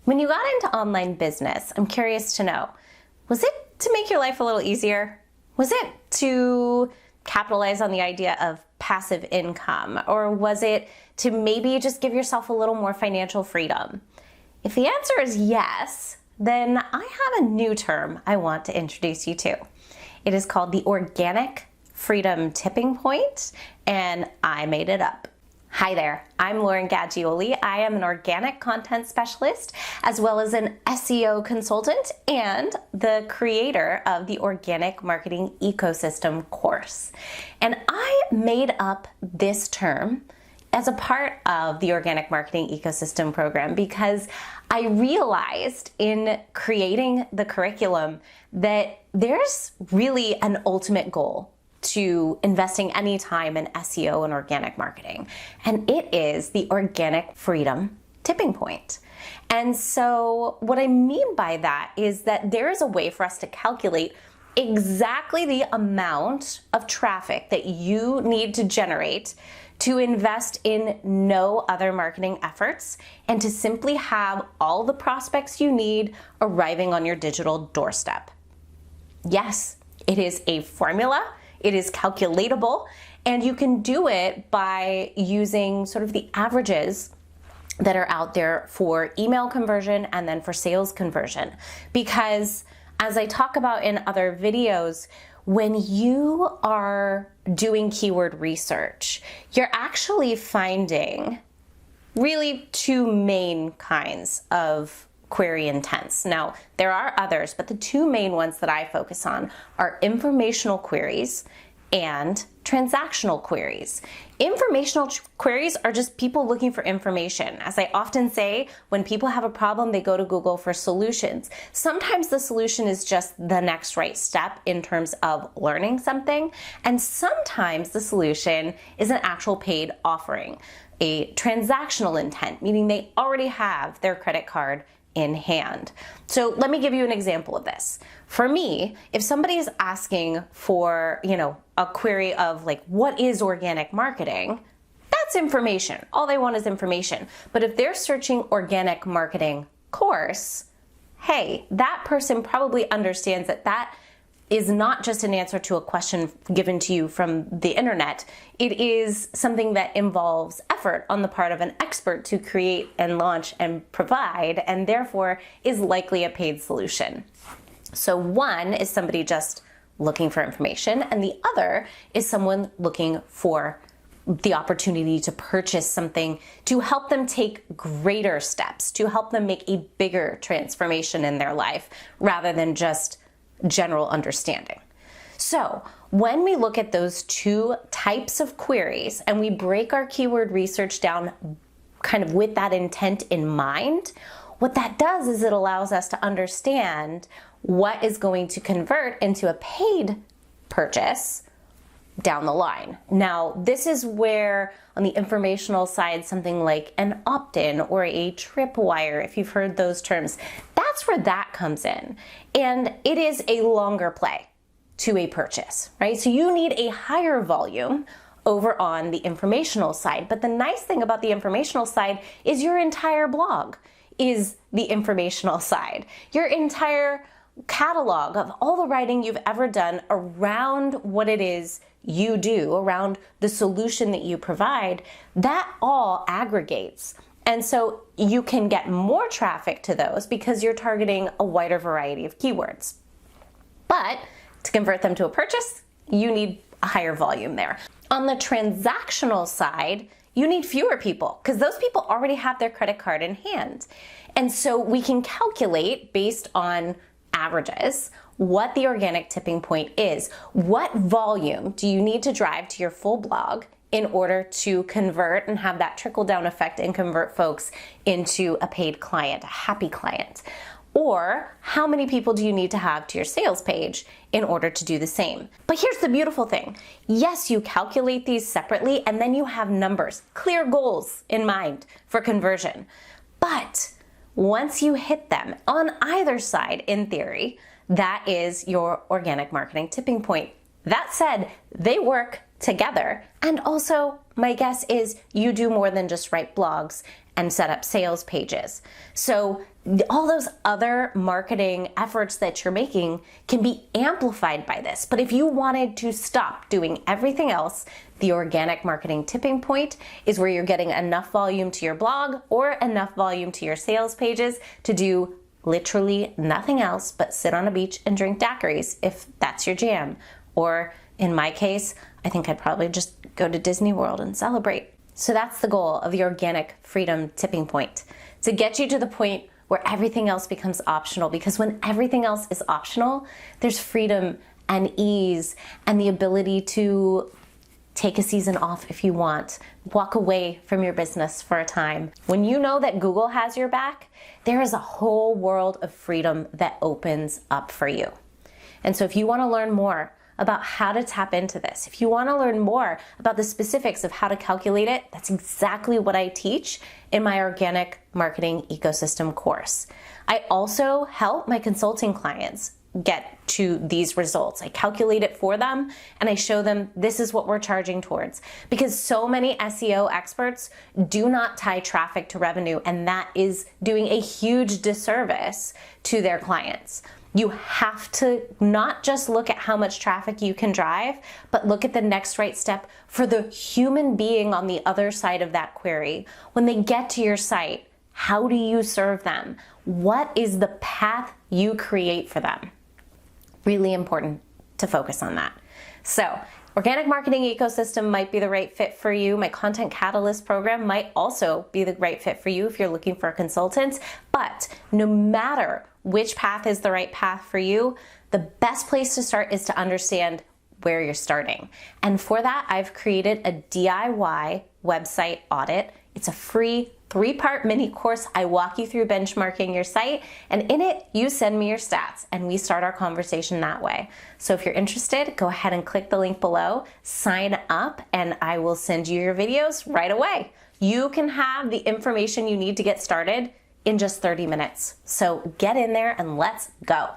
When you got into online business, I'm curious to know, was it to make your life a little easier? Was it to capitalize on the idea of passive income? Or was it to maybe just give yourself a little more financial freedom? If the answer is yes, then I have a new term I want to introduce you to. It is called the Organic Freedom Tipping Point, and I made it up. Hi there, I'm Lauren Gaggioli. I am an organic content specialist as well as an SEO consultant and the creator of the Organic Marketing Ecosystem course. And I made up this term as a part of the Organic Marketing Ecosystem program because I realized in creating the curriculum that there's really an ultimate goal to investing any time in SEO and organic marketing. And it is the organic freedom tipping point. And so what I mean by that is that there is a way for us to calculate exactly the amount of traffic that you need to generate to invest in no other marketing efforts and to simply have all the prospects you need arriving on your digital doorstep. Yes, it is a formula. It is calculatable, and you can do it by using sort of the averages that are out there for email conversion and then for sales conversion. Because as I talk about in other videos, when you are doing keyword research, you're actually finding really two main kinds of query intents. Now, there are others, but the two main ones that I focus on are informational queries and transactional queries. Informational queries are just people looking for information. As I often say, when people have a problem, they go to Google for solutions. Sometimes the solution is just the next right step in terms of learning something, and sometimes the solution is an actual paid offering, a transactional intent, meaning they already have their credit card in hand. So let me give you an example of this. For me, if somebody is asking for, a query of like, what is organic marketing? That's information. All they want is information. But if they're searching organic marketing course, hey, that person probably understands that that is not just an answer to a question given to you from the internet. It is something that involves effort on the part of an expert to create and launch and provide, and therefore is likely a paid solution. So one is somebody just looking for information, and the other is someone looking for the opportunity to purchase something to help them take greater steps, to help them make a bigger transformation in their life, rather than just general understanding. So when we look at those two types of queries and we break our keyword research down kind of with that intent in mind, what that does is it allows us to understand what is going to convert into a paid purchase down the line. Now, this is where on the informational side, something like an opt-in or a tripwire, if you've heard those terms, that's where that comes in. And it is a longer play to a purchase, right? So you need a higher volume over on the informational side. But the nice thing about the informational side is your entire blog is the informational side. Your entire catalog of all the writing you've ever done around what it is you do, around the solution that you provide, that all aggregates. And so you can get more traffic to those because you're targeting a wider variety of keywords. But to convert them to a purchase, you need a higher volume there. On the transactional side, you need fewer people because those people already have their credit card in hand. And so we can calculate based on averages what the organic tipping point is. What volume do you need to drive to your full blog in order to convert and have that trickle down effect and convert folks into a paid client, a happy client? Or how many people do you need to have to your sales page in order to do the same? But here's the beautiful thing. Yes, you calculate these separately and then you have numbers, clear goals in mind for conversion. But once you hit them on either side, in theory, that is your organic marketing tipping point. That said, they work together. And also, my guess is you do more than just write blogs and set up sales pages. So all those other marketing efforts that you're making can be amplified by this. But if you wanted to stop doing everything else, the organic marketing tipping point is where you're getting enough volume to your blog or enough volume to your sales pages to do literally nothing else but sit on a beach and drink daiquiris if that's your jam. Or in my case, I think I'd probably just go to Disney World and celebrate. So that's the goal of the organic freedom tipping point, to get you to the point where everything else becomes optional. Because when everything else is optional, there's freedom and ease and the ability to take a season off if you want, walk away from your business for a time. When you know that Google has your back, there is a whole world of freedom that opens up for you. And so if you want to learn more about how to tap into this, if you want to learn more about the specifics of how to calculate it, that's exactly what I teach in my Organic Marketing Ecosystem course. I also help my consulting clients get to these results. I calculate it for them and I show them this is what we're charging towards, because so many SEO experts do not tie traffic to revenue, and that is doing a huge disservice to their clients. You have to not just look at how much traffic you can drive, but look at the next right step for the human being on the other side of that query. When they get to your site, how do you serve them? What is the path you create for them? Really important to focus on that. So, Organic Marketing Ecosystem might be the right fit for you. My Content Catalyst program might also be the right fit for you if you're looking for a consultant. But no matter which path is the right path for you, the best place to start is to understand where you're starting. And for that, I've created a DIY website audit. It's a free 3-part mini course. I walk you through benchmarking your site, and in it, you send me your stats, and we start our conversation that way. So if you're interested, go ahead and click the link below, sign up, and I will send you your videos right away. You can have the information you need to get started in just 30 minutes. So get in there and let's go.